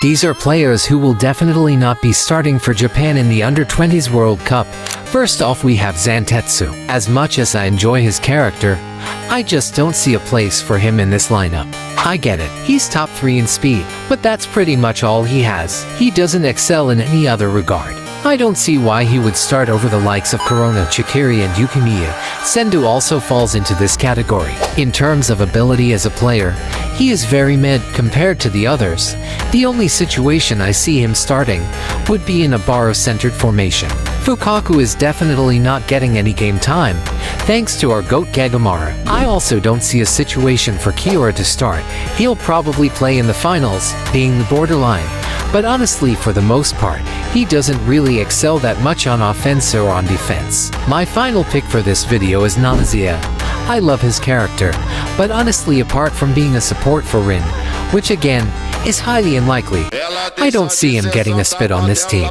These are players who will definitely not be starting for Japan in the Under-20s World Cup. First off, we have Zantetsu. As much as I enjoy his character, I just don't see a place for him in this lineup. I get it, he's top 3 in speed, but that's pretty much all he has. He doesn't excel in any other regard. I don't see why he would start over the likes of Corona, Chikiri and Yukimiya. Sendu also falls into this category. In terms of ability as a player, he is very mid compared to the others. The only situation I see him starting would be in a Baro-centered formation. Fukaku is definitely not getting any game time, thanks to our GOAT Gagamara. I also don't see a situation for Kiora to start. He'll probably play in the finals, being the borderline. But honestly, for the most part, he doesn't really excel that much on offense or on defense. My final pick for this video is Nanazia. I love his character, but honestly, apart from being a support for Rin, which again, is highly unlikely, I don't see him getting a spit on this team.